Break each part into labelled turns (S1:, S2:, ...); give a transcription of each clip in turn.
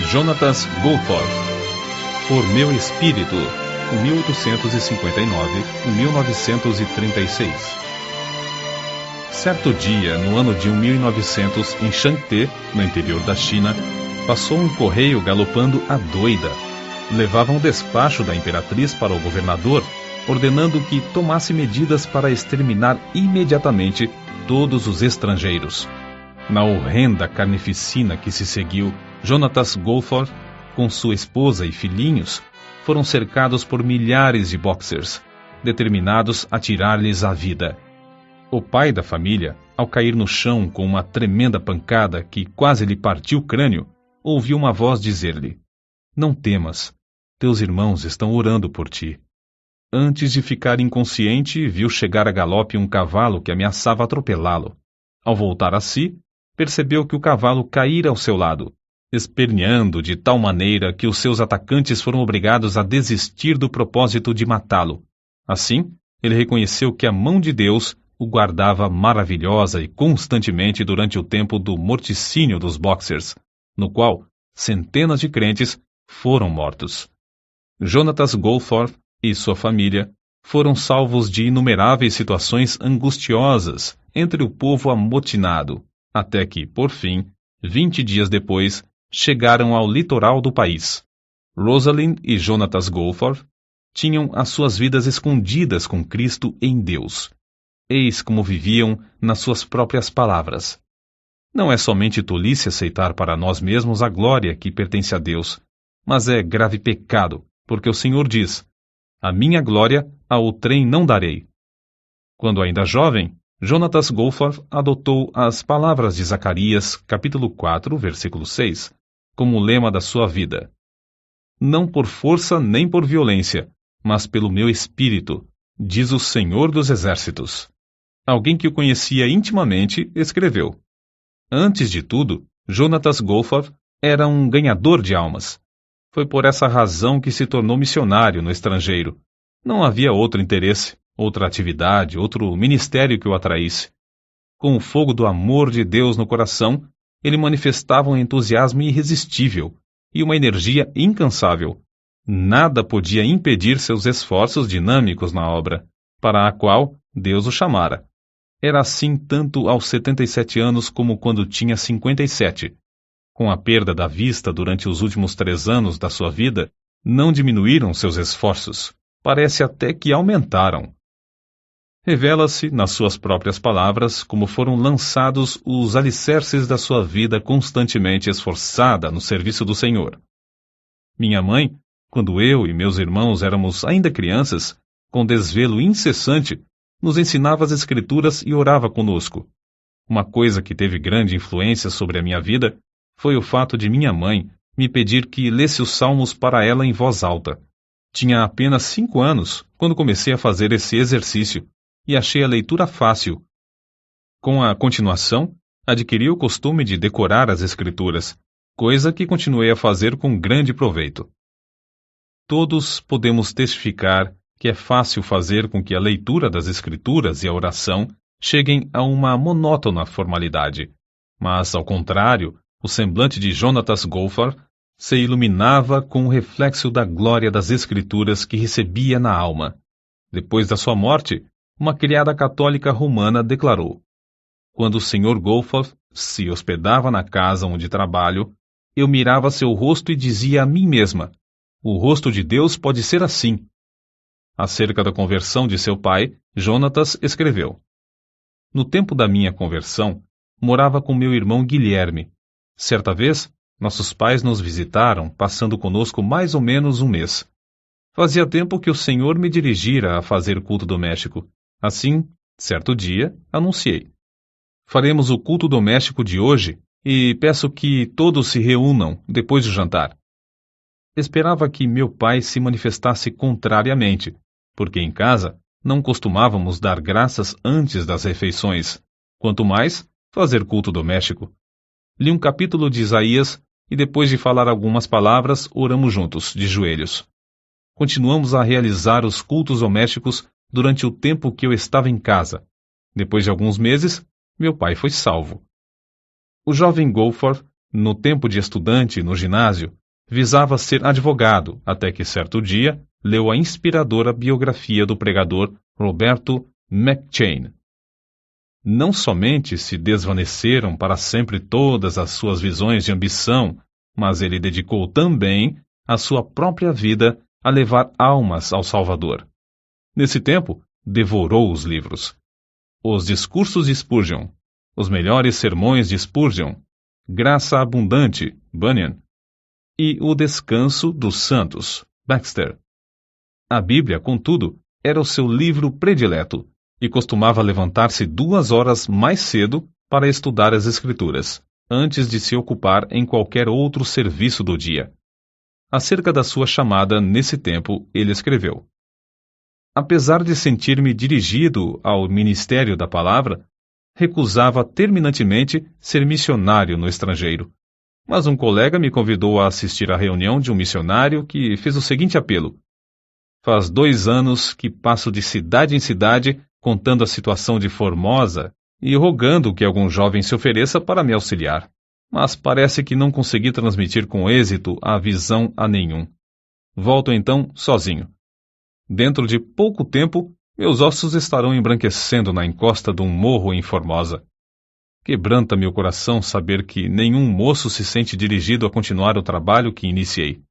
S1: Jonatas Goforth, Por Meu Espírito, 1859-1936. Certo dia, no ano de 1900, em Changte, no interior da China, passou um correio galopando a doida. Levava um despacho da imperatriz para o governador, ordenando que tomasse medidas para exterminar imediatamente todos os estrangeiros. Na horrenda carnificina que se seguiu, Jonatas Goforth, com sua esposa e filhinhos, foram cercados por milhares de boxers, determinados a tirar-lhes a vida. O pai da família, ao cair no chão com uma tremenda pancada que quase lhe partiu o crânio, ouviu uma voz dizer-lhe: "Não temas, teus irmãos estão orando por ti." Antes de ficar inconsciente, viu chegar a galope um cavalo que ameaçava atropelá-lo. Ao voltar a si, percebeu que o cavalo caíra ao seu lado, esperneando de tal maneira que os seus atacantes foram obrigados a desistir do propósito de matá-lo. Assim, ele reconheceu que a mão de Deus o guardava maravilhosa e constantemente durante o tempo do morticínio dos boxers, no qual centenas de crentes foram mortos. Jonatas Goforth e sua família foram salvos de inumeráveis situações angustiosas entre o povo amotinado, até que, por fim, 20 dias depois, chegaram ao litoral do país. Rosalind e Jonatas Goforth tinham as suas vidas escondidas com Cristo em Deus. Eis como viviam nas suas próprias palavras. Não é somente tolice aceitar para nós mesmos a glória que pertence a Deus, mas é grave pecado, porque o Senhor diz: "A minha glória a outrem não darei." Quando ainda jovem, Jonatas Goforth adotou as palavras de Zacarias, capítulo 4, versículo 6, como lema da sua vida: "Não por força nem por violência, mas pelo meu espírito, diz o Senhor dos Exércitos." Alguém que o conhecia intimamente escreveu: "Antes de tudo, Jonatas Goforth era um ganhador de almas. Foi por essa razão que se tornou missionário no estrangeiro. Não havia outro interesse, outra atividade, outro ministério que o atraísse. Com o fogo do amor de Deus no coração, ele manifestava um entusiasmo irresistível e uma energia incansável. Nada podia impedir seus esforços dinâmicos na obra, para a qual Deus o chamara. Era assim tanto aos 77 anos como quando tinha 57. Com a perda da vista durante os últimos 3 anos da sua vida, não diminuíram seus esforços, parece até que aumentaram. Revela-se, nas suas próprias palavras, como foram lançados os alicerces da sua vida constantemente esforçada no serviço do Senhor. Minha mãe, quando eu e meus irmãos éramos ainda crianças, com desvelo incessante, nos ensinava as Escrituras e orava conosco. Uma coisa que teve grande influência sobre a minha vida foi o fato de minha mãe me pedir que lesse os salmos para ela em voz alta. Tinha apenas 5 anos quando comecei a fazer esse exercício e achei a leitura fácil. Com a continuação, adquiri o costume de decorar as Escrituras, coisa que continuei a fazer com grande proveito. Todos podemos testificar que é fácil fazer com que a leitura das Escrituras e a oração cheguem a uma monótona formalidade, mas, ao contrário, o semblante de Jonatas Goforth se iluminava com o reflexo da glória das Escrituras que recebia na alma. Depois da sua morte, uma criada católica romana declarou: "Quando o Sr. Goforth se hospedava na casa onde trabalho, eu mirava seu rosto e dizia a mim mesma: o rosto de Deus pode ser assim." Acerca da conversão de seu pai, Jonatas escreveu: "No tempo da minha conversão, morava com meu irmão Guilherme. Certa vez, nossos pais nos visitaram, passando conosco mais ou menos um mês. Fazia tempo que o Senhor me dirigira a fazer culto doméstico. Assim, certo dia, anunciei: faremos o culto doméstico de hoje e peço que todos se reúnam depois do jantar. Esperava que meu pai se manifestasse contrariamente, porque em casa não costumávamos dar graças antes das refeições, quanto mais fazer culto doméstico. Li um capítulo de Isaías e depois de falar algumas palavras, oramos juntos, de joelhos. Continuamos a realizar os cultos domésticos durante o tempo que eu estava em casa. Depois de alguns meses, meu pai foi salvo." O jovem Goforth No tempo de estudante no ginásio, visava ser advogado, até que certo dia leu a inspiradora biografia do pregador Roberto McCheyne. Não somente se desvaneceram para sempre todas as suas visões de ambição, mas ele dedicou também a sua própria vida a levar almas ao Salvador. Nesse tempo, devorou os livros. Os discursos de Spurgeon, os melhores sermões de Spurgeon, Graça Abundante, Bunyan, e O Descanso dos Santos, Baxter. A Bíblia, contudo, era o seu livro predileto, e costumava levantar-se 2 horas mais cedo para estudar as Escrituras, antes de se ocupar em qualquer outro serviço do dia. Acerca da sua chamada nesse tempo, ele escreveu: apesar de sentir-me dirigido ao ministério da palavra, recusava terminantemente ser missionário no estrangeiro. Mas um colega me convidou a assistir à reunião de um missionário que fez o seguinte apelo: faz 2 anos que passo de cidade em cidade contando a situação de Formosa e rogando que algum jovem se ofereça para me auxiliar. Mas parece que não consegui transmitir com êxito a visão a nenhum. Volto então sozinho. Dentro de pouco tempo, meus ossos estarão embranquecendo na encosta de um morro em Formosa. Quebranta meu coração saber que nenhum moço se sente dirigido a continuar o trabalho que iniciei.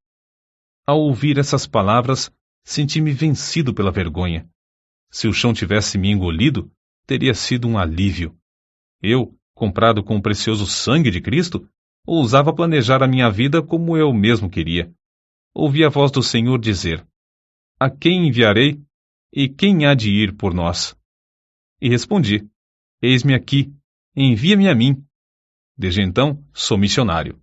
S1: Ao ouvir essas palavras, senti-me vencido pela vergonha. Se o chão tivesse me engolido, teria sido um alívio. Eu, comprado com o precioso sangue de Cristo, ousava planejar a minha vida como eu mesmo queria. Ouvi a voz do Senhor dizer: a quem enviarei? E quem há de ir por nós? E respondi: eis-me aqui, envia-me a mim. Desde então, sou missionário.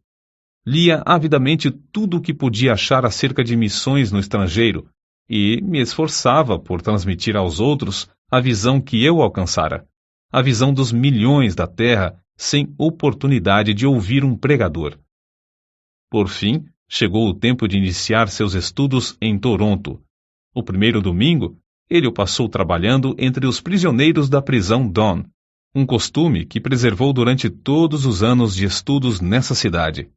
S1: Lia avidamente tudo o que podia achar acerca de missões no estrangeiro e me esforçava por transmitir aos outros a visão que eu alcançara, a visão dos milhões da terra sem oportunidade de ouvir um pregador. Por fim, chegou o tempo de iniciar seus estudos em Toronto. O primeiro domingo, ele o passou trabalhando entre os prisioneiros da prisão Don, um costume que preservou durante todos os anos de estudos nessa cidade.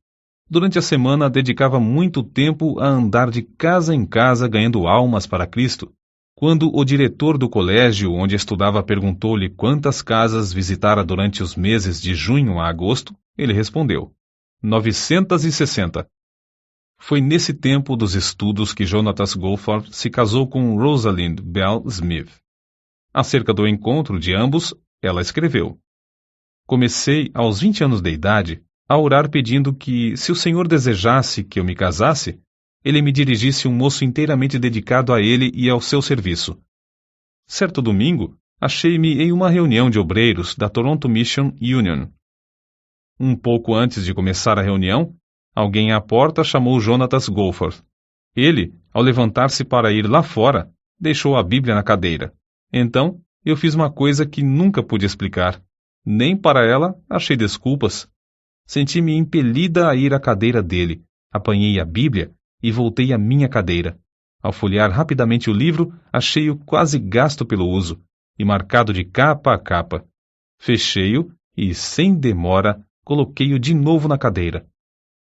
S1: Durante a semana, dedicava muito tempo a andar de casa em casa ganhando almas para Cristo. Quando o diretor do colégio onde estudava perguntou-lhe quantas casas visitara durante os meses de junho a agosto, ele respondeu: 960. Foi nesse tempo dos estudos que Jonatas Goforth se casou com Rosalind Bell Smith. Acerca do encontro de ambos, ela escreveu: comecei, aos 20 anos de idade, a orar pedindo que, se o Senhor desejasse que eu me casasse, ele me dirigisse um moço inteiramente dedicado a ele e ao seu serviço. Certo domingo, achei-me em uma reunião de obreiros da Toronto Mission Union. Um pouco antes de começar a reunião, alguém à porta chamou Jonatas Goforth. Ele, ao levantar-se para ir lá fora, deixou a Bíblia na cadeira. Então, eu fiz uma coisa que nunca pude explicar. Nem para ela achei desculpas. Senti-me impelida a ir à cadeira dele, apanhei a Bíblia e voltei à minha cadeira. Ao folhear rapidamente o livro, achei-o quase gasto pelo uso, e marcado de capa a capa. Fechei-o e, sem demora, coloquei-o de novo na cadeira.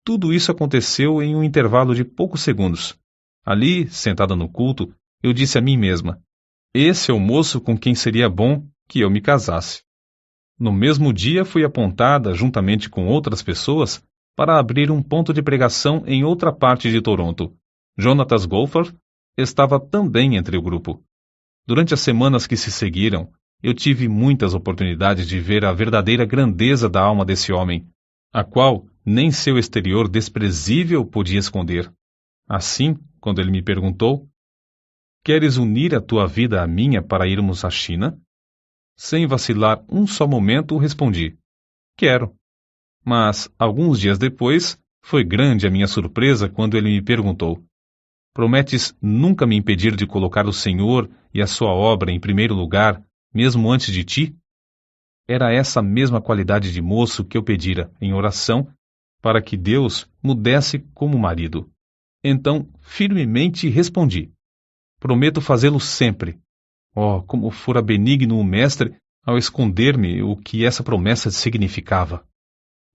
S1: Tudo isso aconteceu em um intervalo de poucos segundos. Ali, sentada no culto, eu disse a mim mesma: esse é o moço com quem seria bom que eu me casasse. No mesmo dia fui apontada, juntamente com outras pessoas, para abrir um ponto de pregação em outra parte de Toronto. Jonatas Goforth estava também entre o grupo. Durante as semanas que se seguiram, eu tive muitas oportunidades de ver a verdadeira grandeza da alma desse homem, a qual nem seu exterior desprezível podia esconder. Assim, quando ele me perguntou: queres unir a tua vida à minha para irmos à China? Sem vacilar um só momento, respondi: quero. Mas, alguns dias depois, foi grande a minha surpresa quando ele me perguntou: prometes nunca me impedir de colocar o Senhor e a sua obra em primeiro lugar, mesmo antes de ti? Era essa mesma qualidade de moço que eu pedira, em oração, para que Deus me desse como marido. Então, firmemente respondi: prometo fazê-lo sempre. Oh, como fora benigno o mestre ao esconder-me o que essa promessa significava!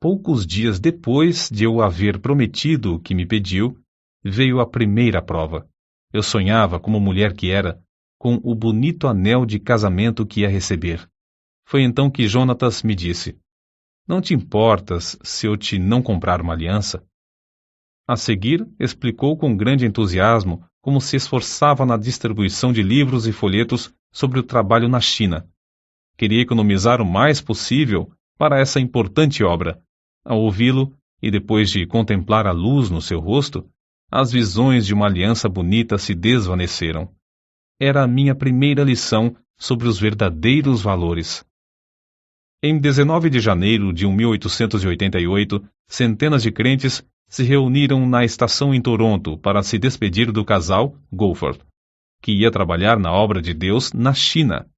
S1: Poucos dias depois de eu haver prometido o que me pediu, veio a primeira prova. Eu sonhava, como mulher que era, com o bonito anel de casamento que ia receber. Foi então que Jonatas me disse: "Não te importas se eu te não comprar uma aliança?" A seguir, explicou com grande entusiasmo como se esforçava na distribuição de livros e folhetos sobre o trabalho na China. Queria economizar o mais possível para essa importante obra. Ao ouvi-lo, e depois de contemplar a luz no seu rosto, as visões de uma aliança bonita se desvaneceram. Era a minha primeira lição sobre os verdadeiros valores. Em 19 de janeiro de 1888, centenas de crentes se reuniram na estação em Toronto para se despedir do casal Goforth, que ia trabalhar na obra de Deus na China.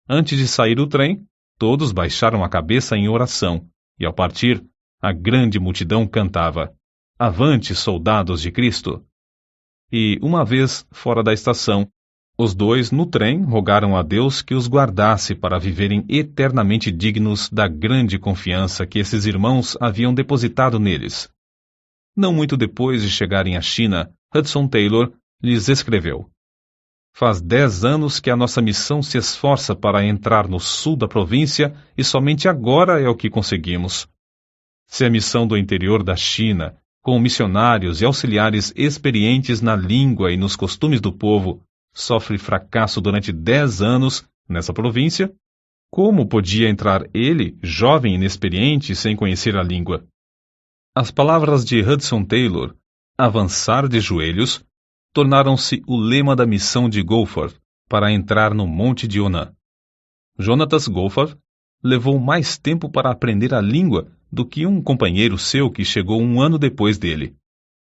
S1: Antes de sair do trem, todos baixaram a cabeça em oração, e ao partir, a grande multidão cantava: "Avante, soldados de Cristo!" E, uma vez fora da estação, os dois, no trem, rogaram a Deus que os guardasse para viverem eternamente dignos da grande confiança que esses irmãos haviam depositado neles. Não muito depois de chegarem à China, Hudson Taylor lhes escreveu: "Faz 10 anos que a nossa missão se esforça para entrar no sul da província e somente agora é o que conseguimos. Se a missão do interior da China, com missionários e auxiliares experientes na língua e nos costumes do povo, sofre fracasso durante 10 anos nessa província, como podia entrar ele, jovem e inexperiente, sem conhecer a língua?" As palavras de Hudson Taylor, "avançar de joelhos", tornaram-se o lema da missão de Goforth para entrar no Monte de Onã. Jonatas Goforth levou mais tempo para aprender a língua do que um companheiro seu que chegou 1 ano depois dele.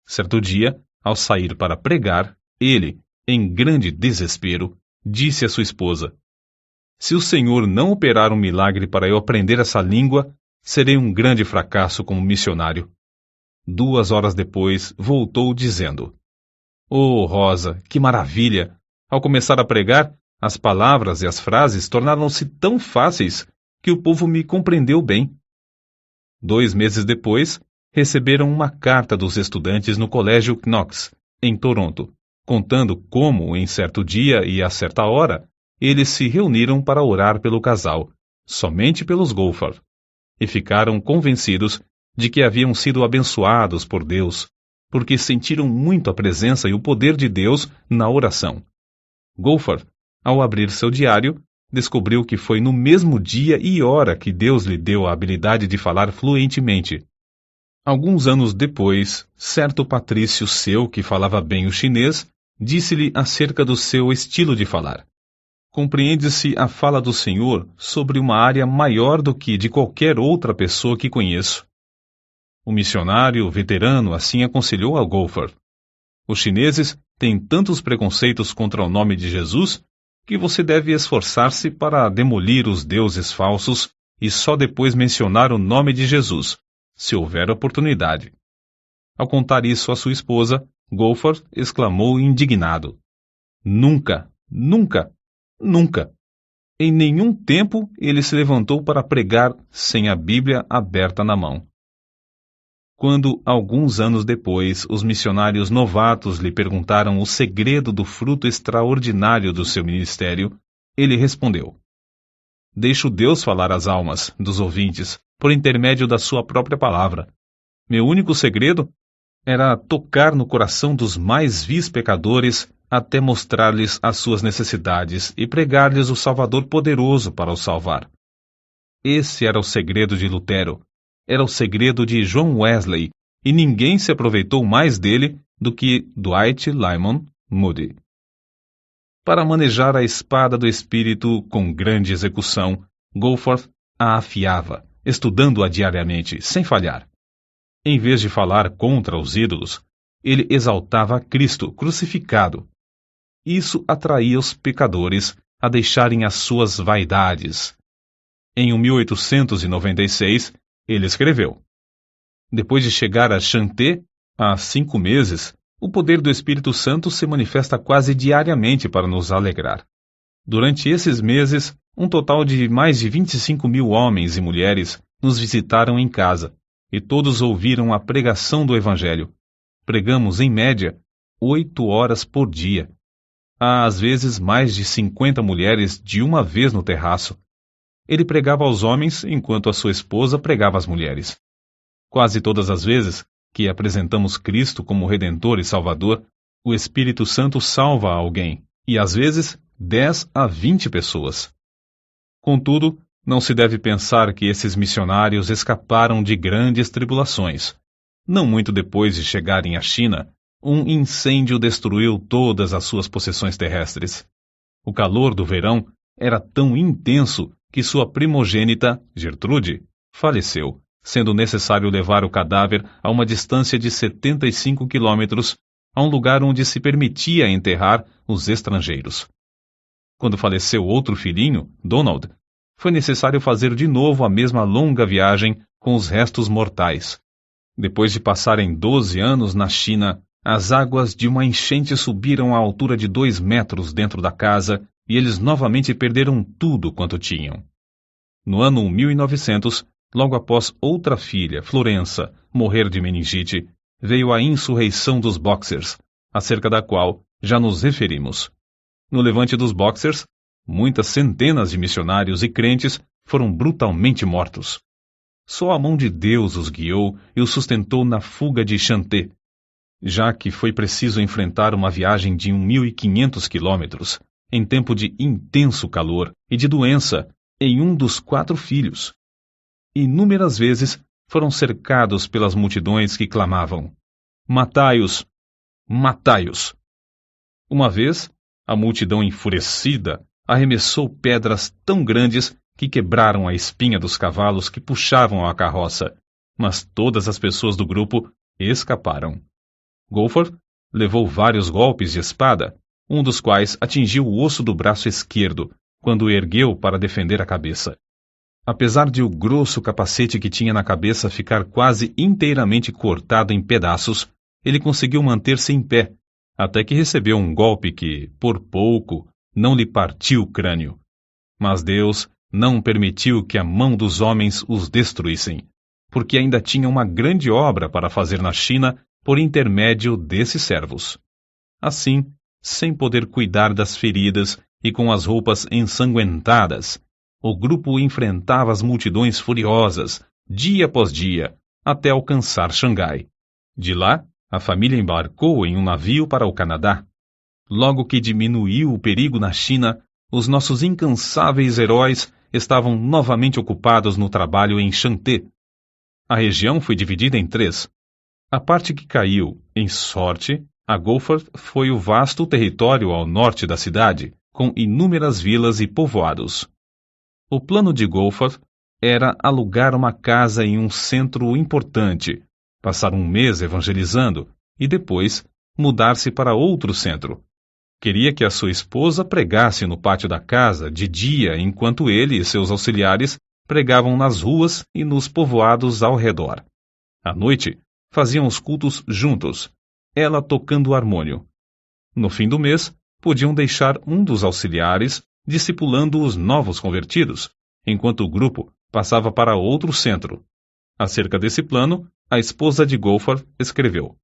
S1: Certo dia, ao sair para pregar, ele, em grande desespero, disse à sua esposa: "Se o Senhor não operar um milagre para eu aprender essa língua, serei um grande fracasso como missionário." 2 horas depois, voltou dizendo: "Oh, Rosa, que maravilha! Ao começar a pregar, as palavras e as frases tornaram-se tão fáceis que o povo me compreendeu bem." 2 meses depois, receberam uma carta dos estudantes no Colégio Knox, em Toronto, contando como, em certo dia e a certa hora, eles se reuniram para orar pelo casal, somente pelos Goforth, e ficaram convencidos de que haviam sido abençoados por Deus, porque sentiram muito a presença e o poder de Deus na oração. Goforth, ao abrir seu diário, descobriu que foi no mesmo dia e hora que Deus lhe deu a habilidade de falar fluentemente. Alguns anos depois, certo patrício seu que falava bem o chinês, disse-lhe acerca do seu estilo de falar: "Compreende-se a fala do Senhor sobre uma área maior do que de qualquer outra pessoa que conheço." O missionário veterano assim aconselhou a Goforth: "Os chineses têm tantos preconceitos contra o nome de Jesus que você deve esforçar-se para demolir os deuses falsos e só depois mencionar o nome de Jesus, se houver oportunidade." Ao contar isso à sua esposa, Goforth exclamou indignado: "Nunca, nunca, nunca! Em nenhum tempo ele se levantou para pregar sem a Bíblia aberta na mão." Quando, alguns anos depois, os missionários novatos lhe perguntaram o segredo do fruto extraordinário do seu ministério, ele respondeu: "Deixo Deus falar às almas dos ouvintes por intermédio da sua própria palavra. Meu único segredo era tocar no coração dos mais vis pecadores até mostrar-lhes as suas necessidades e pregar-lhes o Salvador poderoso para os salvar." Esse era o segredo de Lutero. Era o segredo de John Wesley, e ninguém se aproveitou mais dele do que Dwight Lyman Moody. Para manejar a espada do Espírito com grande execução, Goforth a afiava, estudando-a diariamente, sem falhar. Em vez de falar contra os ídolos, ele exaltava Cristo crucificado. Isso atraía os pecadores a deixarem as suas vaidades. Em 1896, ele escreveu: "Depois de chegar a Chanté, há 5 meses, o poder do Espírito Santo se manifesta quase diariamente para nos alegrar. Durante esses meses, um total de mais de 25.000 homens e mulheres nos visitaram em casa, e todos ouviram a pregação do Evangelho. Pregamos, em média, 8 horas por dia. Há, às vezes, mais de 50 mulheres de uma vez no terraço. Ele pregava aos homens enquanto a sua esposa pregava às mulheres. Quase todas as vezes que apresentamos Cristo como Redentor e Salvador, o Espírito Santo salva alguém, e às vezes 10 a 20 pessoas. Contudo, não se deve pensar que esses missionários escaparam de grandes tribulações. Não muito depois de chegarem à China, um incêndio destruiu todas as suas possessões terrestres. O calor do verão era tão intenso que sua primogênita, Gertrude, faleceu, sendo necessário levar o cadáver a uma distância de 75 quilômetros, a um lugar onde se permitia enterrar os estrangeiros. Quando faleceu outro filhinho, Donald, foi necessário fazer de novo a mesma longa viagem com os restos mortais. Depois de passarem 12 anos na China, as águas de uma enchente subiram à altura de 2 metros dentro da casa e eles novamente perderam tudo quanto tinham. No ano 1900, logo após outra filha, Florença, morrer de meningite, veio a insurreição dos Boxers, acerca da qual já nos referimos. No levante dos Boxers, muitas centenas de missionários e crentes foram brutalmente mortos. Só a mão de Deus os guiou e os sustentou na fuga de Shanté, já que foi preciso enfrentar uma viagem de 1.500 quilômetros, em tempo de intenso calor e de doença, em um dos 4 filhos. Inúmeras vezes foram cercados pelas multidões que clamavam: "Matai-os! Matai-os!" Uma vez, a multidão enfurecida arremessou pedras tão grandes que quebraram a espinha dos cavalos que puxavam a carroça, mas todas as pessoas do grupo escaparam. Goforth levou vários golpes de espada, um dos quais atingiu o osso do braço esquerdo, quando o ergueu para defender a cabeça. Apesar de o grosso capacete que tinha na cabeça ficar quase inteiramente cortado em pedaços, ele conseguiu manter-se em pé, até que recebeu um golpe que, por pouco, não lhe partiu o crânio. Mas Deus não permitiu que a mão dos homens os destruíssem, porque ainda tinha uma grande obra para fazer na China por intermédio desses servos. Assim, sem poder cuidar das feridas e com as roupas ensanguentadas, o grupo enfrentava as multidões furiosas, dia após dia, até alcançar Xangai. De lá, a família embarcou em um navio para o Canadá. Logo que diminuiu o perigo na China, os nossos incansáveis heróis estavam novamente ocupados no trabalho em Shanté. A região foi dividida em 3. A parte que caiu, em sorte, a Goforth foi o vasto território ao norte da cidade, com inúmeras vilas e povoados. O plano de Goforth era alugar uma casa em um centro importante, passar um mês evangelizando e depois mudar-se para outro centro. Queria que a sua esposa pregasse no pátio da casa de dia enquanto ele e seus auxiliares pregavam nas ruas e nos povoados ao redor. À noite, faziam os cultos juntos, ela tocando o harmônio. No fim do mês, podiam deixar um dos auxiliares discipulando os novos convertidos, enquanto o grupo passava para outro centro. Acerca desse plano, a esposa de Goforth escreveu: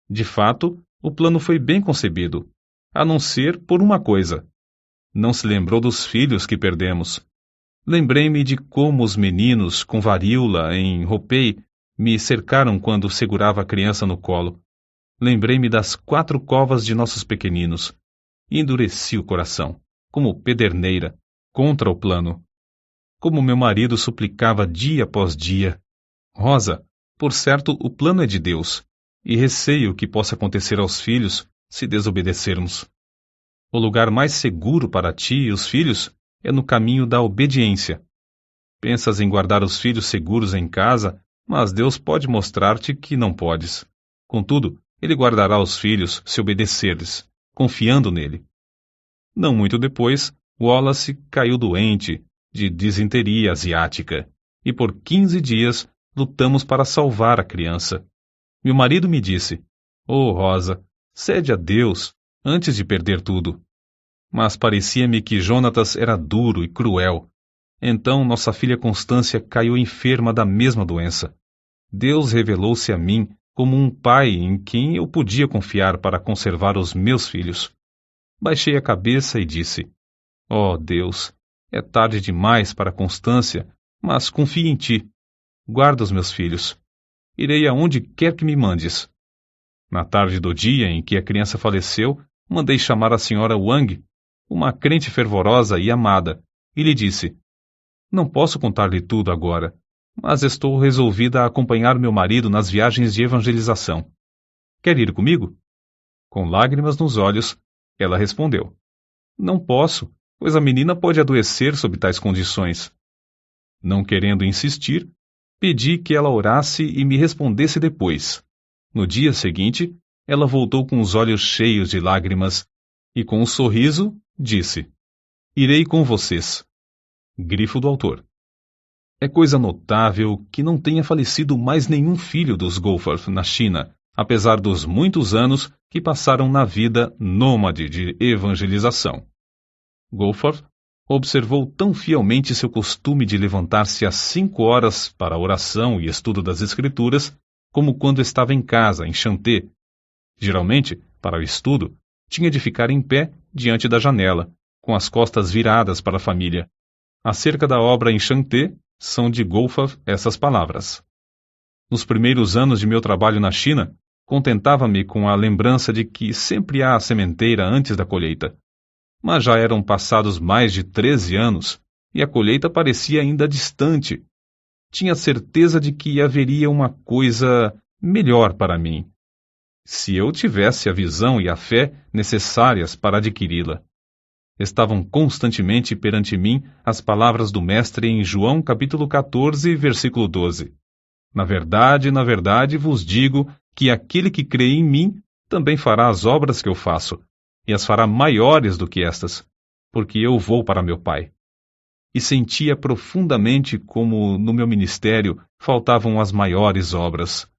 S1: "De fato, o plano foi bem concebido, a não ser por uma coisa. Não se lembrou dos filhos que perdemos. Lembrei-me de como os meninos com varíola em Hopei me cercaram quando segurava a criança no colo. Lembrei-me das 4 covas de nossos pequeninos. E endureci o coração, como pederneira, contra o plano. Como meu marido suplicava dia após dia: Rosa, por certo o plano é de Deus, e receio que possa acontecer aos filhos se desobedecermos. O lugar mais seguro para ti e os filhos é no caminho da obediência. Pensas em guardar os filhos seguros em casa, mas Deus pode mostrar-te que não podes. Contudo, Ele guardará os filhos se obedecer-lhes, confiando nele." Não muito depois, Wallace caiu doente de disenteria asiática, e por 15 dias lutamos para salvar a criança. Meu marido me disse: "Oh, Rosa, cede a Deus antes de perder tudo." Mas parecia-me que Jonatas era duro e cruel. Então nossa filha Constância caiu enferma da mesma doença. Deus revelou-se a mim como um pai em quem eu podia confiar para conservar os meus filhos. Baixei a cabeça e disse: ó Deus, é tarde demais para a constância, mas confio em ti. Guarda os meus filhos. Irei aonde quer que me mandes. Na tarde do dia em que a criança faleceu, mandei chamar a senhora Wang, uma crente fervorosa e amada, e lhe disse: não posso contar-lhe tudo agora, mas estou resolvida a acompanhar meu marido nas viagens de evangelização. Quer ir comigo? Com lágrimas nos olhos, ela respondeu: não posso, pois a menina pode adoecer sob tais condições. Não querendo insistir, pedi que ela orasse e me respondesse depois. No dia seguinte, ela voltou com os olhos cheios de lágrimas e, com um sorriso, disse: irei com vocês. Grifo do autor. É coisa notável que não tenha falecido mais nenhum filho dos Goforth na China, apesar dos muitos anos que passaram na vida nômade de evangelização. Goforth observou tão fielmente seu costume de levantar-se às 5 horas para a oração e estudo das Escrituras, como quando estava em casa, em Chanté. Geralmente, para o estudo, tinha de ficar em pé diante da janela, com as costas viradas para a família. Acerca da obra em Chanté, são de Goforth essas palavras: nos primeiros anos de meu trabalho na China, contentava-me com a lembrança de que sempre há a sementeira antes da colheita. Mas já eram passados mais de 13 anos, e a colheita parecia ainda distante. Tinha certeza de que haveria uma coisa melhor para mim, se eu tivesse a visão e a fé necessárias para adquiri-la. Estavam constantemente perante mim as palavras do Mestre em João capítulo 14, versículo 12. Na verdade vos digo que aquele que crê em mim também fará as obras que eu faço, e as fará maiores do que estas, porque eu vou para meu Pai. E sentia profundamente como no meu ministério faltavam as maiores obras.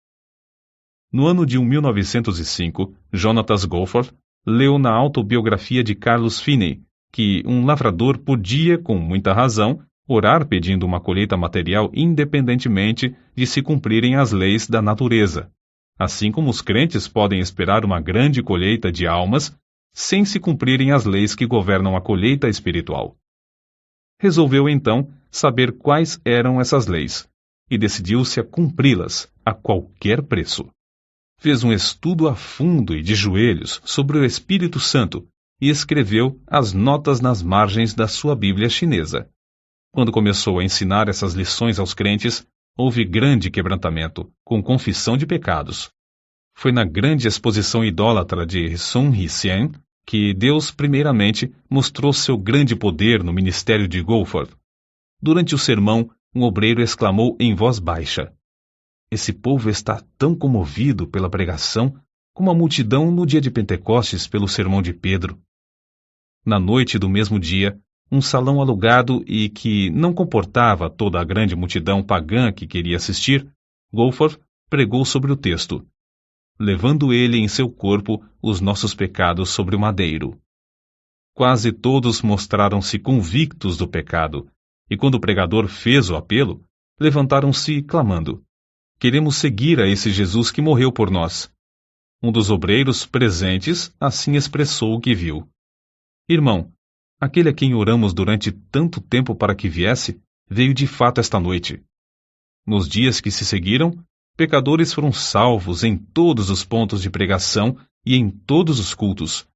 S1: No ano de 1905, Jonatas Goforth leu na autobiografia de Carlos Finney que um lavrador podia, com muita razão, orar pedindo uma colheita material independentemente de se cumprirem as leis da natureza, assim como os crentes podem esperar uma grande colheita de almas sem se cumprirem as leis que governam a colheita espiritual. Resolveu, então, saber quais eram essas leis, e decidiu-se a cumpri-las a qualquer preço. Fez um estudo a fundo e de joelhos sobre o Espírito Santo e escreveu as notas nas margens da sua Bíblia chinesa. Quando começou a ensinar essas lições aos crentes, houve grande quebrantamento, com confissão de pecados. Foi na grande exposição idólatra de Sun Yat-sen que Deus primeiramente mostrou seu grande poder no ministério de Goforth. Durante o sermão, um obreiro exclamou em voz baixa: esse povo está tão comovido pela pregação como a multidão no dia de Pentecostes pelo sermão de Pedro. Na noite do mesmo dia, um salão alugado e que não comportava toda a grande multidão pagã que queria assistir, Goforth pregou sobre o texto: levando ele em seu corpo os nossos pecados sobre o madeiro. Quase todos mostraram-se convictos do pecado, e quando o pregador fez o apelo, levantaram-se clamando: queremos seguir a esse Jesus que morreu por nós. Um dos obreiros presentes assim expressou o que viu: irmão, aquele a quem oramos durante tanto tempo para que viesse, veio de fato esta noite. Nos dias que se seguiram, pecadores foram salvos em todos os pontos de pregação e em todos os cultos.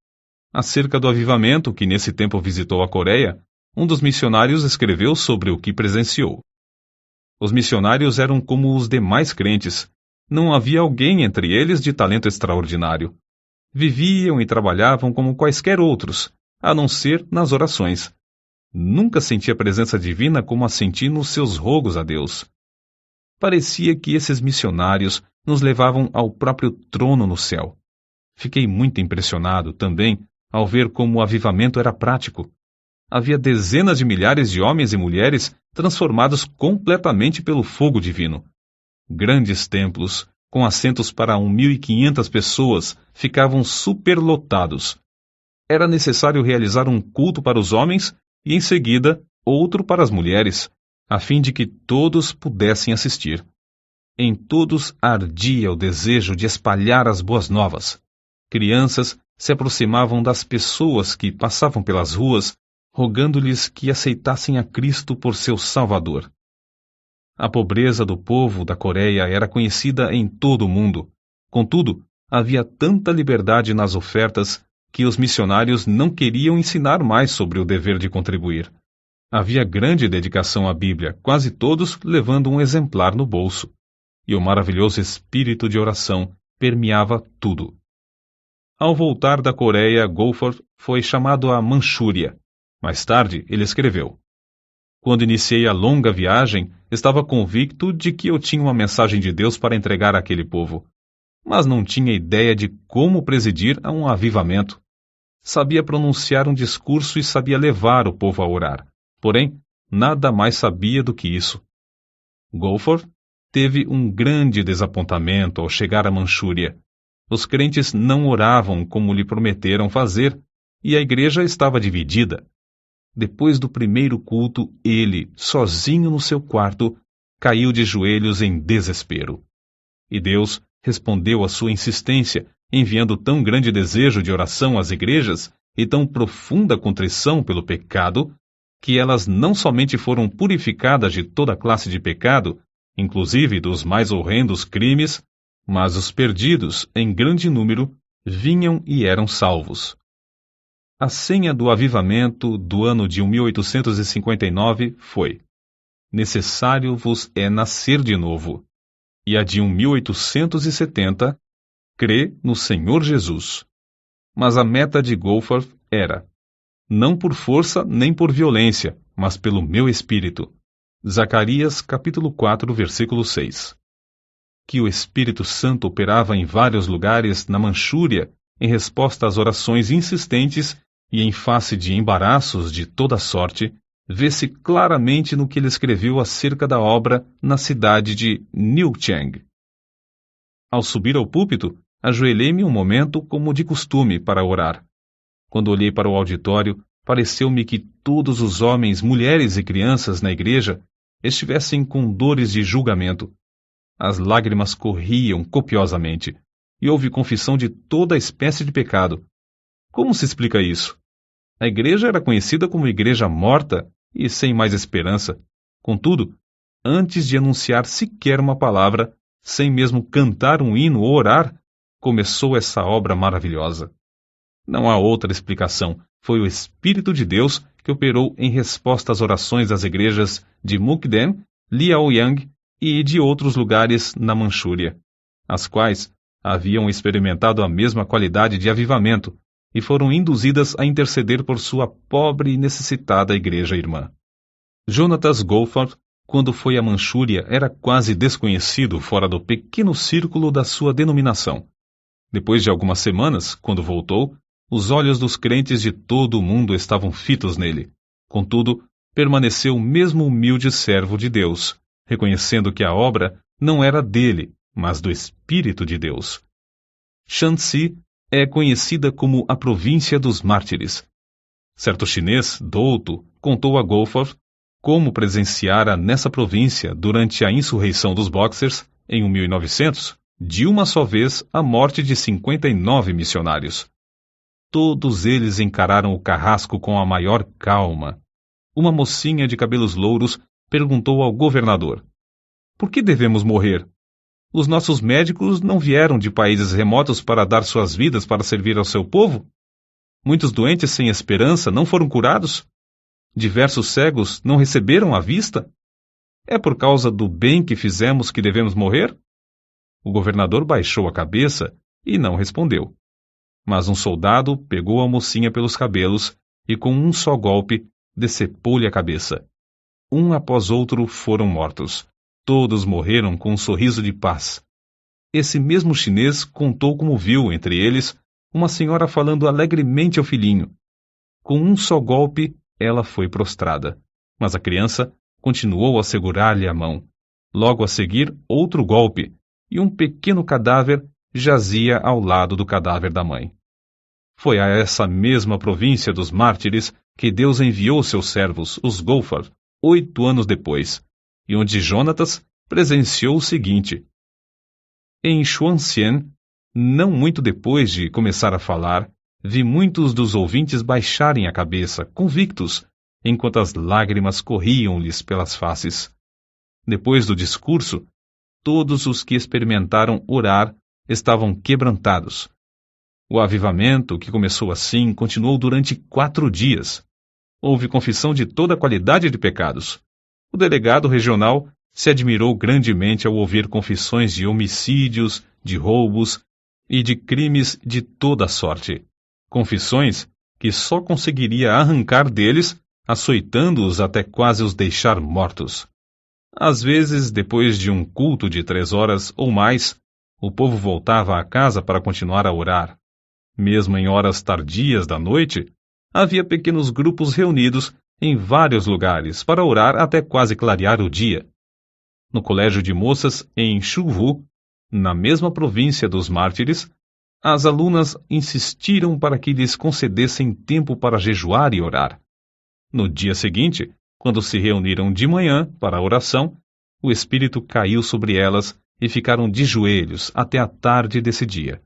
S1: Acerca do avivamento que nesse tempo visitou a Coreia, um dos missionários escreveu sobre o que presenciou. Os missionários eram como os demais crentes. Não havia alguém entre eles de talento extraordinário. Viviam e trabalhavam como quaisquer outros, a não ser nas orações. Nunca senti a presença divina como a senti nos seus rogos a Deus. Parecia que esses missionários nos levavam ao próprio trono no céu. Fiquei muito impressionado também ao ver como o avivamento era prático. Havia dezenas de milhares de homens e mulheres transformados completamente pelo fogo divino. Grandes templos, com assentos para 1.500 pessoas, ficavam superlotados. Era necessário realizar um culto para os homens e, em seguida, outro para as mulheres, a fim de que todos pudessem assistir. Em todos ardia o desejo de espalhar as boas novas. Crianças se aproximavam das pessoas que passavam pelas ruas, rogando-lhes que aceitassem a Cristo por seu Salvador. A pobreza do povo da Coreia era conhecida em todo o mundo. Contudo, havia tanta liberdade nas ofertas que os missionários não queriam ensinar mais sobre o dever de contribuir. Havia grande dedicação à Bíblia, quase todos levando um exemplar no bolso. E o maravilhoso espírito de oração permeava tudo. Ao voltar da Coreia, Goforth foi chamado à Manchúria. Mais tarde, ele escreveu: "Quando iniciei a longa viagem, estava convicto de que eu tinha uma mensagem de Deus para entregar àquele povo, mas não tinha ideia de como presidir a um avivamento. Sabia pronunciar um discurso e sabia levar o povo a orar, porém, nada mais sabia do que isso." Goforth teve um grande desapontamento ao chegar à Manchúria. Os crentes não oravam como lhe prometeram fazer, e a igreja estava dividida. Depois do primeiro culto, ele, sozinho no seu quarto, caiu de joelhos em desespero. E Deus respondeu à sua insistência, enviando tão grande desejo de oração às igrejas e tão profunda contrição pelo pecado, que elas não somente foram purificadas de toda classe de pecado, inclusive dos mais horrendos crimes, mas os perdidos, em grande número, vinham e eram salvos. A senha do avivamento do ano de 1859 foi: "Necessário vos é nascer de novo." E a de 1870, "Crê no Senhor Jesus." Mas a meta de Goforth era: "Não por força nem por violência, mas pelo meu espírito." Zacarias capítulo 4, versículo 6. Que o Espírito Santo operava em vários lugares na Manchúria em resposta às orações insistentes e em face de embaraços de toda sorte, vê-se claramente no que ele escreveu acerca da obra na cidade de Niucheng. Ao subir ao púlpito, ajoelhei-me um momento como de costume para orar. Quando olhei para o auditório, pareceu-me que todos os homens, mulheres e crianças na igreja estivessem com dores de julgamento. As lágrimas corriam copiosamente, e houve confissão de toda a espécie de pecado. Como se explica isso? A igreja era conhecida como igreja morta e sem mais esperança. Contudo, antes de anunciar sequer uma palavra, sem mesmo cantar um hino ou orar, começou essa obra maravilhosa. Não há outra explicação. Foi o Espírito de Deus que operou em resposta às orações das igrejas de Mukden, Liaoyang e de outros lugares na Manchúria, as quais haviam experimentado a mesma qualidade de avivamento e foram induzidas a interceder por sua pobre e necessitada igreja irmã. Jonatas Goforth, quando foi à Manchúria, era quase desconhecido fora do pequeno círculo da sua denominação. Depois de algumas semanas, quando voltou, os olhos dos crentes de todo o mundo estavam fitos nele. Contudo, permaneceu o mesmo humilde servo de Deus, reconhecendo que a obra não era dele, mas do Espírito de Deus. Shanxi é conhecida como a província dos mártires. Certo chinês, douto, contou a Goforth como presenciara nessa província, durante a insurreição dos Boxers, em 1900, de uma só vez a morte de 59 missionários. Todos eles encararam o carrasco com a maior calma. Uma mocinha de cabelos louros perguntou ao governador: "Por que devemos morrer? Os nossos médicos não vieram de países remotos para dar suas vidas para servir ao seu povo? Muitos doentes sem esperança não foram curados? Diversos cegos não receberam a vista? É por causa do bem que fizemos que devemos morrer?" O governador baixou a cabeça e não respondeu. Mas um soldado pegou a mocinha pelos cabelos e, com um só golpe, decepou-lhe a cabeça. Um após outro foram mortos. Todos morreram com um sorriso de paz. Esse mesmo chinês contou como viu, entre eles, uma senhora falando alegremente ao filhinho. Com um só golpe, ela foi prostrada, mas a criança continuou a segurar-lhe a mão. Logo a seguir, outro golpe, e um pequeno cadáver jazia ao lado do cadáver da mãe. Foi a essa mesma província dos mártires que Deus enviou seus servos, os Goforth, 8 anos depois, e onde Jonatas presenciou o seguinte. Em Xuanxian, não muito depois de começar a falar, vi muitos dos ouvintes baixarem a cabeça, convictos, enquanto as lágrimas corriam-lhes pelas faces. Depois do discurso, todos os que experimentaram orar estavam quebrantados. O avivamento, que começou assim, continuou durante 4 dias. Houve confissão de toda a qualidade de pecados. O delegado regional se admirou grandemente ao ouvir confissões de homicídios, de roubos e de crimes de toda a sorte. Confissões que só conseguiria arrancar deles, açoitando-os até quase os deixar mortos. Às vezes, depois de um culto de 3 horas ou mais, o povo voltava à casa para continuar a orar. Mesmo em horas tardias da noite, havia pequenos grupos reunidos em vários lugares para orar até quase clarear o dia. No colégio de moças em Shuvu, na mesma província dos mártires, as alunas insistiram para que lhes concedessem tempo para jejuar e orar. No dia seguinte, quando se reuniram de manhã para a oração, o Espírito caiu sobre elas e ficaram de joelhos até a tarde desse dia.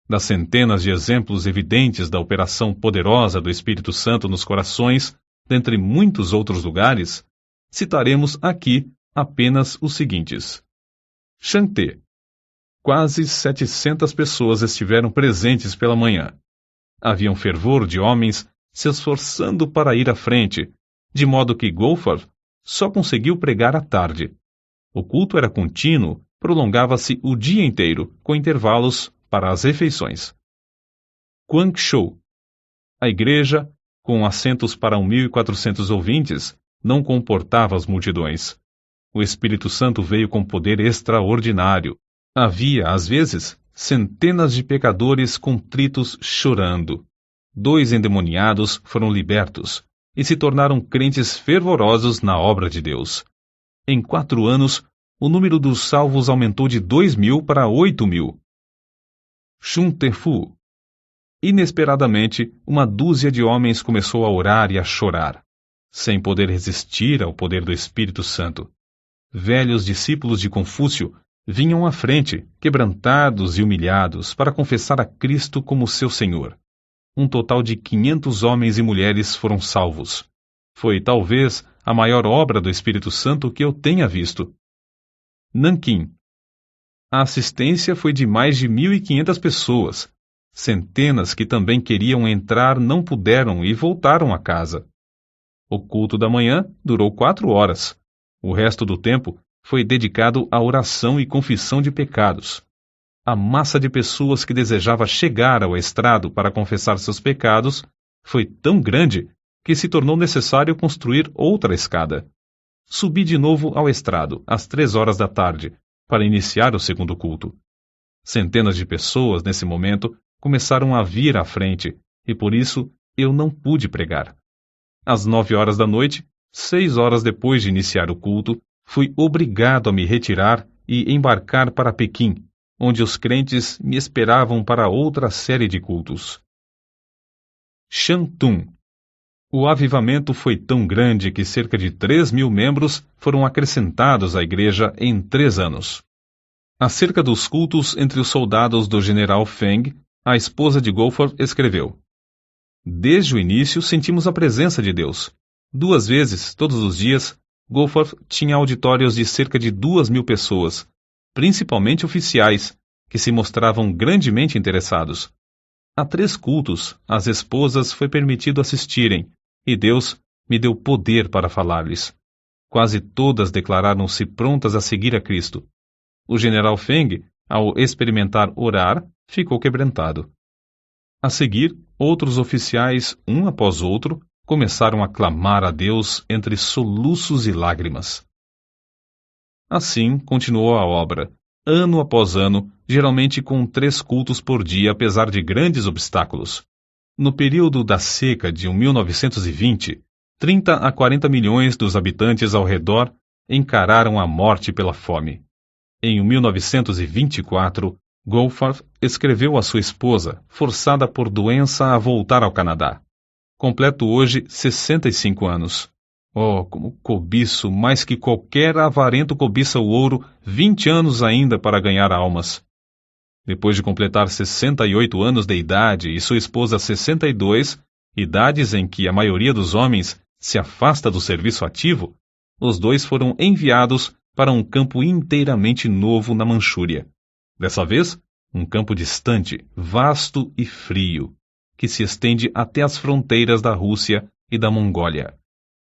S1: Das centenas de exemplos evidentes da operação poderosa do Espírito Santo nos corações, dentre muitos outros lugares, citaremos aqui apenas os seguintes. Xangté. Quase 700 pessoas estiveram presentes pela manhã. Havia um fervor de homens se esforçando para ir à frente, de modo que Goforth só conseguiu pregar à tarde. O culto era contínuo, prolongava-se o dia inteiro, com intervalos para as refeições. Guangzhou. A igreja, com assentos para 1.400 ouvintes, não comportava as multidões. O Espírito Santo veio com poder extraordinário. Havia, às vezes, centenas de pecadores contritos chorando. 2 endemoniados foram libertos e se tornaram crentes fervorosos na obra de Deus. Em 4 anos, o número dos salvos aumentou de 2.000 para 8.000. Xuntefu. Inesperadamente, uma dúzia de homens começou a orar e a chorar, sem poder resistir ao poder do Espírito Santo. Velhos discípulos de Confúcio vinham à frente, quebrantados e humilhados, para confessar a Cristo como seu Senhor. Um total de 500 homens e mulheres foram salvos. Foi, talvez, a maior obra do Espírito Santo que eu tenha visto. Nanquim. A assistência foi de mais de 1.500 pessoas. Centenas que também queriam entrar não puderam e voltaram a casa. O culto da manhã durou 4 horas. O resto do tempo foi dedicado à oração e confissão de pecados. A massa de pessoas que desejava chegar ao estrado para confessar seus pecados foi tão grande que se tornou necessário construir outra escada. Subi de novo ao estrado, às 3 horas da tarde, para iniciar o segundo culto. Centenas de pessoas, nesse momento, começaram a vir à frente, e por isso eu não pude pregar. Às 9 horas da noite, 6 horas depois de iniciar o culto, fui obrigado a me retirar e embarcar para Pequim, onde os crentes me esperavam para outra série de cultos. Shantung. O avivamento foi tão grande que cerca de 3.000 membros foram acrescentados à igreja em 3 anos. Acerca dos cultos entre os soldados do general Feng, a esposa de Goforth escreveu: Desde o início sentimos a presença de Deus. 2 vezes, todos os dias, Goforth tinha auditórios de cerca de 2.000 pessoas, principalmente oficiais, que se mostravam grandemente interessados. A 3 cultos, às esposas foi permitido assistirem, e Deus me deu poder para falar-lhes. Quase todas declararam-se prontas a seguir a Cristo. O general Feng, ao experimentar orar, ficou quebrantado. A seguir, outros oficiais, um após outro, começaram a clamar a Deus entre soluços e lágrimas. Assim continuou a obra, ano após ano, geralmente com 3 cultos por dia, apesar de grandes obstáculos. No período da seca de 1920, 30 a 40 milhões dos habitantes ao redor encararam a morte pela fome. Em 1924, Goforth escreveu à sua esposa, forçada por doença a voltar ao Canadá. Completo hoje 65 anos. Oh, como cobiço, mais que qualquer avarento cobiça o ouro, 20 anos ainda para ganhar almas. Depois de completar 68 anos de idade e sua esposa 62, idades em que a maioria dos homens se afasta do serviço ativo, os dois foram enviados para um campo inteiramente novo na Manchúria. Dessa vez, um campo distante, vasto e frio, que se estende até as fronteiras da Rússia e da Mongólia.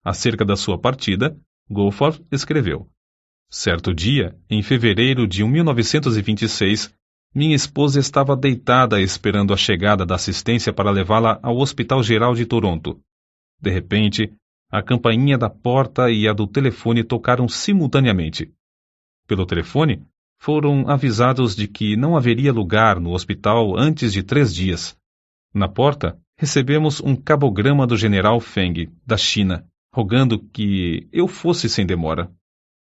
S1: Acerca da sua partida, Goforth escreveu: certo dia, em fevereiro de 1926, minha esposa estava deitada esperando a chegada da assistência para levá-la ao Hospital Geral de Toronto. De repente, a campainha da porta e a do telefone tocaram simultaneamente. Pelo telefone, foram avisados de que não haveria lugar no hospital antes de 3 dias. Na porta, recebemos um cabograma do general Feng, da China, rogando que eu fosse sem demora.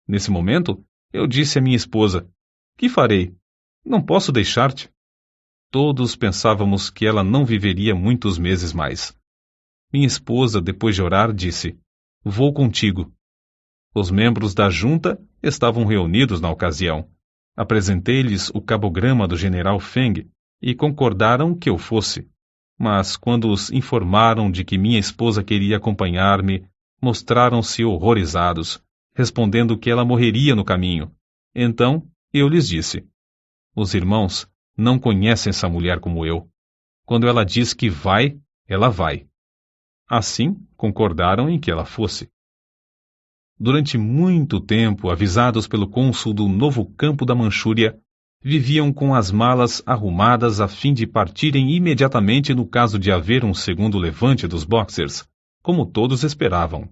S1: Nesse momento, eu disse à minha esposa: que farei? Não posso deixar-te. Todos pensávamos que ela não viveria muitos meses mais. Minha esposa, depois de orar, disse: vou contigo. Os membros da junta estavam reunidos na ocasião. Apresentei-lhes o cabograma do general Feng e concordaram que eu fosse. Mas quando os informaram de que minha esposa queria acompanhar-me, mostraram-se horrorizados, respondendo que ela morreria no caminho. Então eu lhes disse: os irmãos não conhecem essa mulher como eu. Quando ela diz que vai, ela vai. Assim, concordaram em que ela fosse. Durante muito tempo, avisados pelo cônsul do novo campo da Manchúria, viviam com as malas arrumadas a fim de partirem imediatamente no caso de haver um segundo levante dos Boxers, como todos esperavam.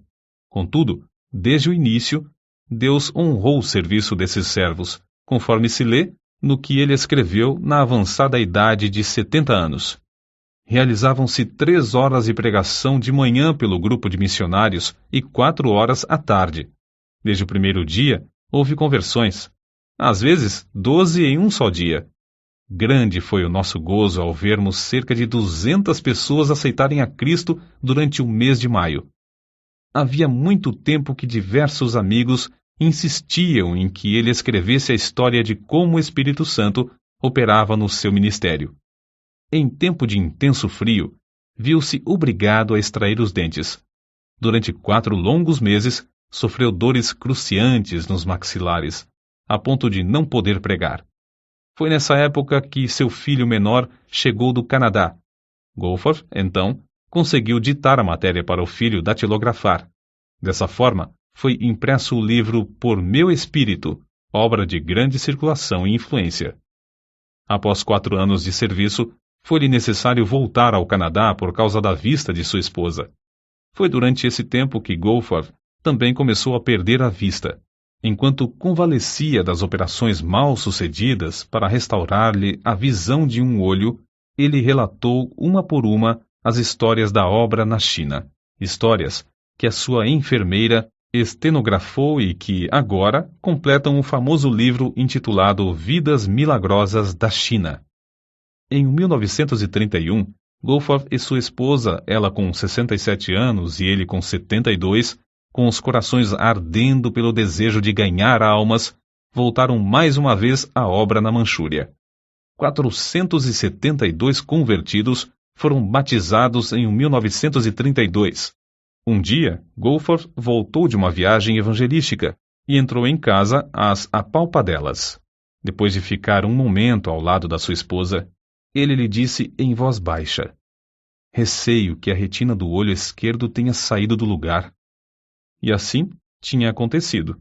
S1: Contudo, desde o início, Deus honrou o serviço desses servos, conforme se lê no que ele escreveu na avançada idade de 70 anos. Realizavam-se 3 horas de pregação de manhã pelo grupo de missionários e 4 horas à tarde. Desde o primeiro dia, houve conversões. Às vezes, 12 em um só dia. Grande foi o nosso gozo ao vermos cerca de 200 pessoas aceitarem a Cristo durante o mês de maio. Havia muito tempo que diversos amigos insistiam em que ele escrevesse a história de como o Espírito Santo operava no seu ministério. Em tempo de intenso frio, viu-se obrigado a extrair os dentes. Durante 4 longos meses, sofreu dores cruciantes nos maxilares, a ponto de não poder pregar. Foi nessa época que seu filho menor chegou do Canadá. Goforth, então, conseguiu ditar a matéria para o filho datilografar. Dessa forma, foi impresso o livro Por Meu Espírito, obra de grande circulação e influência. Após 4 anos de serviço, foi-lhe necessário voltar ao Canadá por causa da vista de sua esposa. Foi durante esse tempo que Goforth também começou a perder a vista. Enquanto convalescia das operações mal sucedidas para restaurar-lhe a visão de um olho, ele relatou uma por uma as histórias da obra na China, histórias que a sua enfermeira estenografou e que, agora, completam o famoso livro intitulado Vidas Milagrosas da China. Em 1931, Goforth e sua esposa, ela com 67 anos e ele com 72, com os corações ardendo pelo desejo de ganhar almas, voltaram mais uma vez à obra na Manchúria. 472 convertidos foram batizados em 1932. Um dia, Goforth voltou de uma viagem evangelística e entrou em casa às apalpadelas. Depois de ficar um momento ao lado da sua esposa, ele lhe disse em voz baixa: receio que a retina do olho esquerdo tenha saído do lugar. E assim tinha acontecido.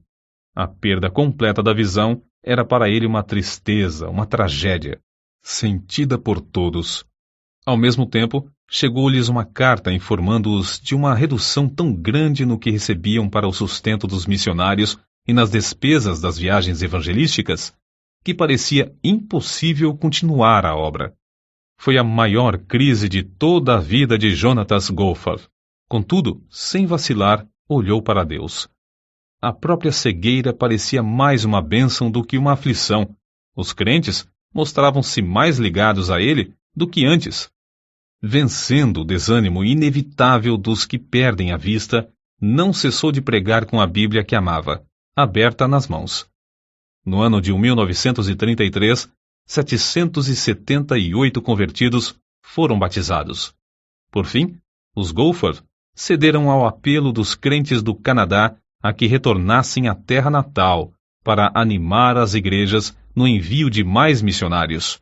S1: A perda completa da visão era para ele uma tristeza, uma tragédia, sentida por todos. Ao mesmo tempo, chegou-lhes uma carta informando-os de uma redução tão grande no que recebiam para o sustento dos missionários e nas despesas das viagens evangelísticas, que parecia impossível continuar a obra. Foi a maior crise de toda a vida de Jonatas Goforth. Contudo, sem vacilar, olhou para Deus. A própria cegueira parecia mais uma bênção do que uma aflição. Os crentes mostravam-se mais ligados a ele do que antes. Vencendo o desânimo inevitável dos que perdem a vista, não cessou de pregar com a Bíblia que amava, aberta nas mãos. No ano de 1933, 778 convertidos foram batizados. Por fim, os Goforth cederam ao apelo dos crentes do Canadá a que retornassem à terra natal para animar as igrejas no envio de mais missionários.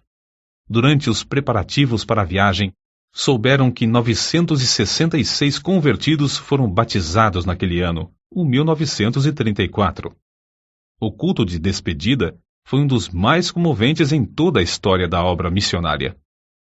S1: Durante os preparativos para a viagem, souberam que 966 convertidos foram batizados naquele ano, o 1934. O culto de despedida foi um dos mais comoventes em toda a história da obra missionária.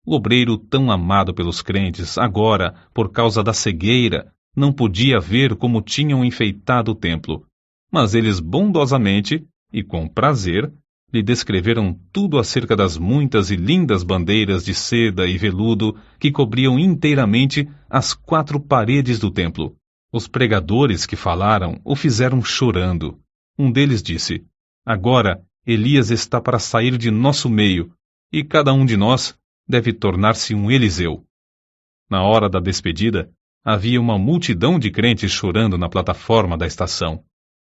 S1: O obreiro tão amado pelos crentes, agora, por causa da cegueira, não podia ver como tinham enfeitado o templo, mas eles bondosamente, e com prazer, lhe descreveram tudo acerca das muitas e lindas bandeiras de seda e veludo que cobriam inteiramente as 4 paredes do templo. Os pregadores que falaram o fizeram chorando. Um deles disse: "Agora Elias está para sair de nosso meio, e cada um de nós deve tornar-se um Eliseu." Na hora da despedida, havia uma multidão de crentes chorando na plataforma da estação.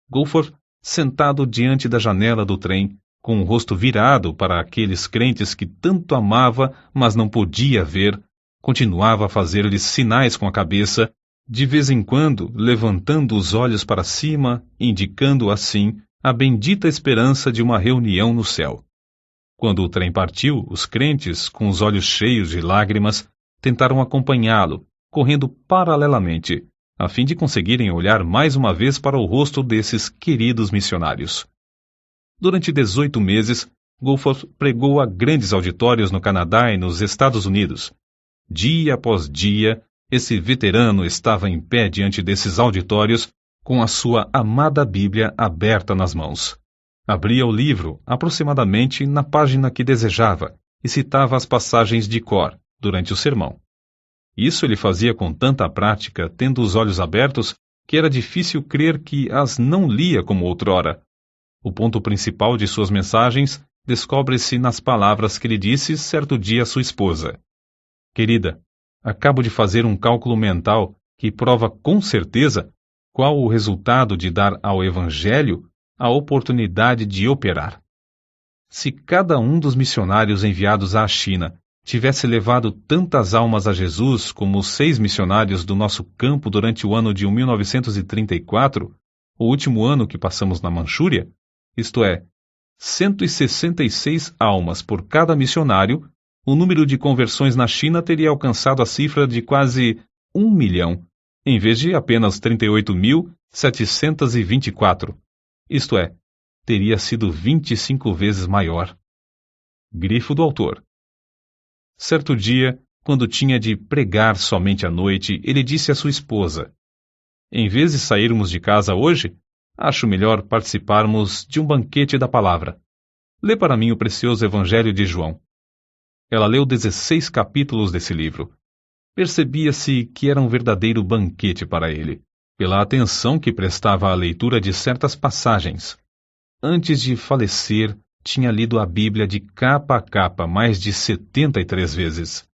S1: Goforth, sentado diante da janela do trem, com o rosto virado para aqueles crentes que tanto amava, mas não podia ver, continuava a fazer-lhes sinais com a cabeça, de vez em quando levantando os olhos para cima, indicando assim a bendita esperança de uma reunião no céu. Quando o trem partiu, os crentes, com os olhos cheios de lágrimas, tentaram acompanhá-lo, correndo paralelamente, a fim de conseguirem olhar mais uma vez para o rosto desses queridos missionários. Durante 18 meses, Goforth pregou a grandes auditórios no Canadá e nos Estados Unidos. Dia após dia, esse veterano estava em pé diante desses auditórios, com a sua amada Bíblia aberta nas mãos. Abria o livro, aproximadamente na página que desejava, e citava as passagens de cor, durante o sermão. Isso ele fazia com tanta prática, tendo os olhos abertos, que era difícil crer que as não lia como outrora. O ponto principal de suas mensagens descobre-se nas palavras que lhe disse certo dia a sua esposa: "Querida, acabo de fazer um cálculo mental que prova com certeza qual o resultado de dar ao Evangelho a oportunidade de operar. Se cada um dos missionários enviados à China tivesse levado tantas almas a Jesus como os 6 missionários do nosso campo durante o ano de 1934, o último ano que passamos na Manchúria, isto é, 166 almas por cada missionário, o número de conversões na China teria alcançado a cifra de quase 1 milhão, em vez de apenas 38.724. Isto é, teria sido 25 vezes maior." Grifo do autor. Certo dia, quando tinha de pregar somente à noite, ele disse à sua esposa: "Em vez de sairmos de casa hoje, acho melhor participarmos de um banquete da palavra. Lê para mim o precioso Evangelho de João." Ela leu 16 capítulos desse livro. Percebia-se que era um verdadeiro banquete para ele, pela atenção que prestava à leitura de certas passagens. Antes de falecer, tinha lido a Bíblia de capa a capa mais de 73 vezes.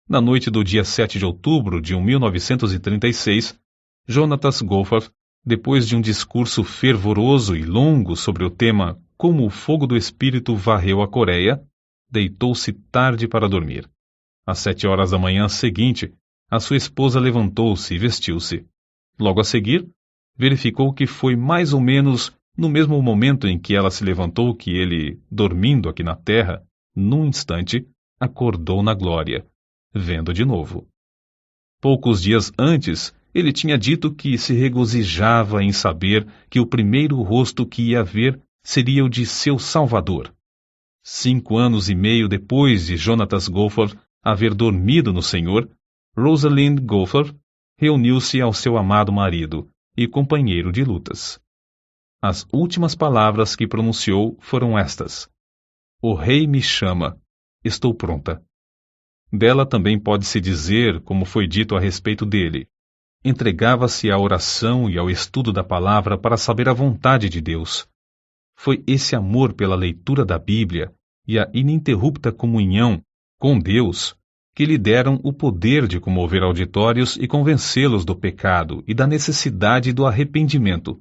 S1: Na noite do dia 7 de outubro de 1936, Jonatas Goforth, depois de um discurso fervoroso e longo sobre o tema Como o fogo do Espírito varreu a Coreia, deitou-se tarde para dormir. Às 7 horas da manhã seguinte, a sua esposa levantou-se e vestiu-se. Logo a seguir, verificou que foi mais ou menos no mesmo momento em que ela se levantou que ele, dormindo aqui na terra, num instante, acordou na glória, vendo de novo. Poucos dias antes, ele tinha dito que se regozijava em saber que o primeiro rosto que ia ver seria o de seu Salvador. 5 anos e meio depois de Jonatas Goforth haver dormido no Senhor, Rosalind Goforth reuniu-se ao seu amado marido e companheiro de lutas. As últimas palavras que pronunciou foram estas: "O rei me chama, estou pronta." Dela também pode-se dizer, como foi dito a respeito dele: entregava-se à oração e ao estudo da palavra para saber a vontade de Deus. Foi esse amor pela leitura da Bíblia e a ininterrupta comunhão com Deus que lhe deram o poder de comover auditórios e convencê-los do pecado e da necessidade do arrependimento.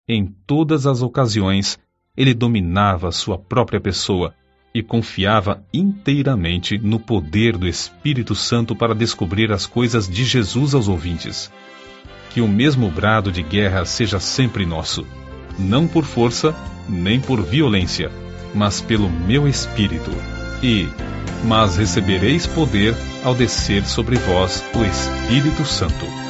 S1: Em todas as ocasiões, ele dominava sua própria pessoa e confiava inteiramente no poder do Espírito Santo para descobrir as coisas de Jesus aos ouvintes. Que o mesmo brado de guerra seja sempre nosso, não por força, nem por violência, mas pelo meu Espírito. Mas recebereis poder ao descer sobre vós o Espírito Santo.